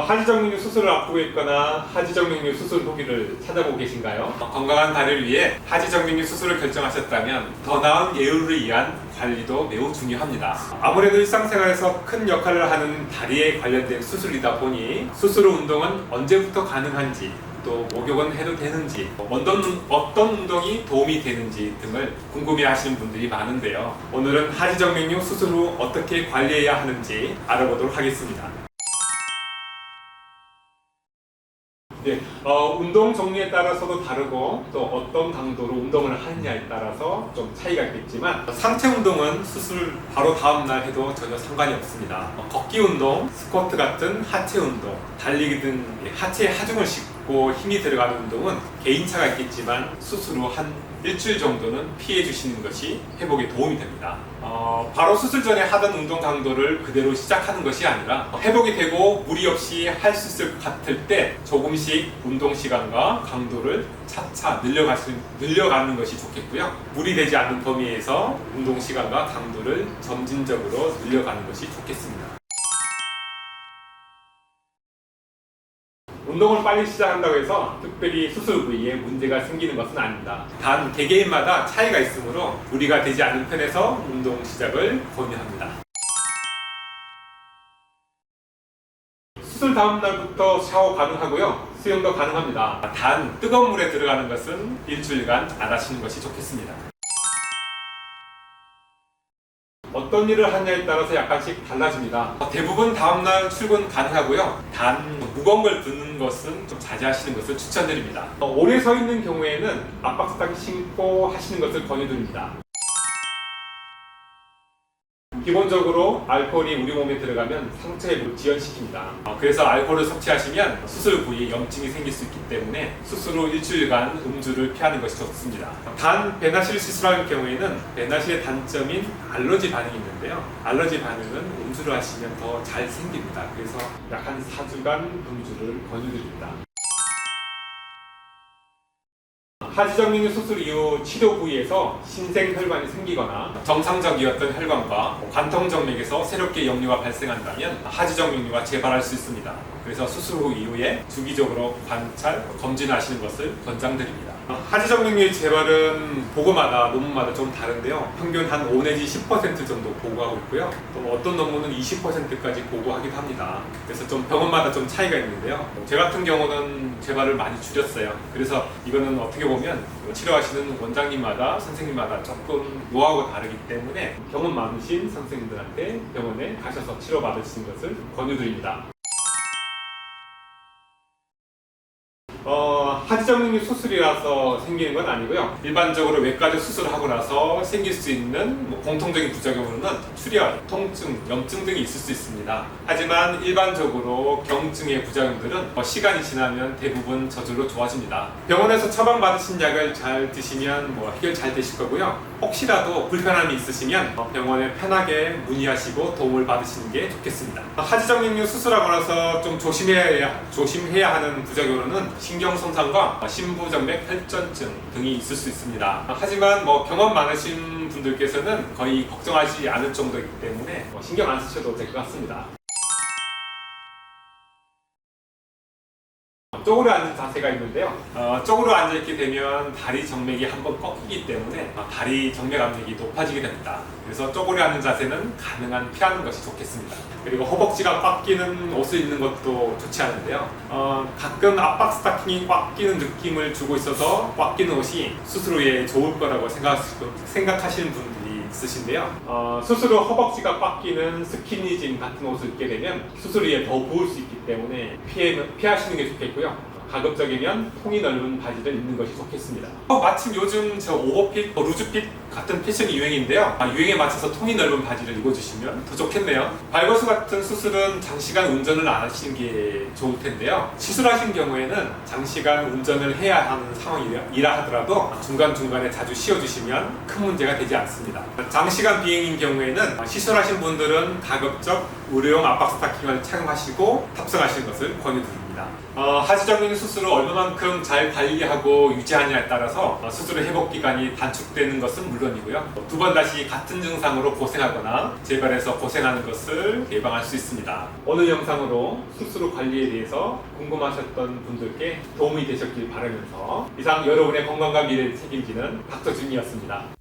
하지정맥류 수술을 앞두고 있거나 하지정맥류 수술 후기를 찾아보고 계신가요? 건강한 다리를 위해 하지정맥류 수술을 결정하셨다면 더 나은 예후를 위한 관리도 매우 중요합니다. 아무래도 일상생활에서 큰 역할을 하는 다리에 관련된 수술이다 보니 수술 후 운동은 언제부터 가능한지, 또 목욕은 해도 되는지, 어떤 운동이 도움이 되는지 등을 궁금해하시는 분들이 많은데요. 오늘은 하지정맥류 수술 후 어떻게 관리해야 하는지 알아보도록 하겠습니다. 네, 운동 종류에 따라서도 다르고 또 어떤 강도로 운동을 하느냐에 따라서 좀 차이가 있겠지만 상체 운동은 수술 바로 다음날 해도 전혀 상관이 없습니다. 걷기 운동, 스쿼트 같은 하체 운동, 달리기 등 하체에 하중을 싣고 힘이 들어가는 운동은 개인차가 있겠지만 수술 후 한 일주일 정도는 피해 주시는 것이 회복에 도움이 됩니다. 바로 수술 전에 하던 운동 강도를 그대로 시작하는 것이 아니라 회복이 되고 무리 없이 할 수 있을 것 같을 때 조금씩 운동 시간과 강도를 차차 늘려가는 것이 좋겠고요. 무리되지 않는 범위에서 운동 시간과 강도를 점진적으로 늘려가는 것이 좋겠습니다. 운동을 빨리 시작한다고 해서 특별히 수술 부위에 문제가 생기는 것은 아닙니다. 단 개개인마다 차이가 있으므로 무리가 되지 않는 편에서 운동 시작을 권유합니다. 수술 다음 날부터 샤워 가능하고요. 수영도 가능합니다. 단 뜨거운 물에 들어가는 것은 일주일간 안 하시는 것이 좋겠습니다. 어떤 일을 하느냐에 따라서 약간씩 달라집니다. 대부분 다음날 출근 가능하고요. 단 무거운 걸 드는 것은 좀 자제하시는 것을 추천드립니다. 오래 서 있는 경우에는 압박스타킹 신고 하시는 것을 권유드립니다. 기본적으로 알코올이 우리 몸에 들어가면 상처에 물 지연시킵니다. 그래서 알코올을 섭취하시면 수술 부위에 염증이 생길 수 있기 때문에 수술 후 일주일간 음주를 피하는 것이 좋습니다. 단 배나실 시술할 경우에는 배나실의 단점인 알러지 반응이 있는데요. 알러지 반응은 음주를 하시면 더 잘 생깁니다. 그래서 약 한 4주간 음주를 권유드립니다. 하지정맥류 수술 이후 치료 부위에서 신생혈관이 생기거나 정상적이었던 혈관과 관통정맥에서 새롭게 역류가 발생한다면 하지정맥류가 재발할 수 있습니다. 그래서 수술 후 이후에 주기적으로 관찰, 검진하시는 것을 권장드립니다. 하지정맥류의 재발은 보고마다 논문마다 좀 다른데요. 평균 한 5 내지 10% 정도 보고하고 있고요. 또 어떤 논문은 20%까지 보고하기도 합니다. 그래서 좀 병원마다 좀 차이가 있는데요. 제 같은 경우는 재발을 많이 줄였어요. 그래서 이거는 어떻게 보면 치료하시는 원장님마다 선생님마다 조금 노하우가 다르기 때문에 경험 많으신 선생님들한테 병원에 가셔서 치료받으시는 것을 권유드립니다. 하지정맥류 수술이라서 생기는 건 아니고요. 일반적으로 외과적 수술을 하고 나서 생길 수 있는 공통적인 부작용으로는 출혈, 통증, 염증 등이 있을 수 있습니다. 하지만 일반적으로 경증의 부작용들은 시간이 지나면 대부분 저절로 좋아집니다. 병원에서 처방받으신 약을 잘 드시면 해결 잘 되실 거고요. 혹시라도 불편함이 있으시면 병원에 편하게 문의하시고 도움을 받으시는 게 좋겠습니다. 하지정맥류 수술하고 나서 좀 조심해야 하는 부작용으로는 신경손상과 심부정맥 혈전증 등이 있을 수 있습니다. 하지만 경험 많으신 분들께서는 거의 걱정하지 않을 정도이기 때문에 신경 안 쓰셔도 될 것 같습니다. 쪼그려 앉은 자세가 있는데요. 쪼그려 앉아있게 되면 다리 정맥이 한번 꺾이기 때문에 다리 정맥 압력이 높아지게 됩니다. 그래서 쪼그려 앉는 자세는 가능한 피하는 것이 좋겠습니다. 그리고 허벅지가 꽉 끼는 옷을 입는 것도 좋지 않은데요. 가끔 압박 스타킹이 꽉 끼는 느낌을 주고 있어서 꽉 끼는 옷이 수술 후에 좋을 거라고 생각하시는 분들이 있으신데요. 수술 후 허벅지가 꽉 끼는 스키니진 같은 옷을 입게 되면 수술 후에 더 부을 수 있기 때문에 피하시는 게 좋겠고요. 가급적이면 통이 넓은 바지를 입는 것이 좋겠습니다. 마침 요즘 오버핏, 루즈핏 같은 패션이 유행인데요. 유행에 맞춰서 통이 넓은 바지를 입어주시면 더 좋겠네요. 발거수 같은 수술은 장시간 운전을 안 하시는 게 좋을 텐데요. 시술하신 경우에는 장시간 운전을 해야 하는 상황이라 하더라도 중간중간에 자주 쉬어주시면 큰 문제가 되지 않습니다. 장시간 비행인 경우에는 시술하신 분들은 가급적 의료용 압박 스타킹을 착용하시고 탑승하시는 것을 권유드립니다. 있습니다. 하지정맥 수술을 얼마만큼 잘 관리하고 유지하냐에 따라서 수술의 회복 기간이 단축되는 것은 물론이고요. 두 번 다시 같은 증상으로 고생하거나 재발해서 고생하는 것을 예방할 수 있습니다. 오늘 영상으로 수술 후 관리에 대해서 궁금하셨던 분들께 도움이 되셨길 바라면서 이상 여러분의 건강과 미래를 책임지는 닥터준이었습니다.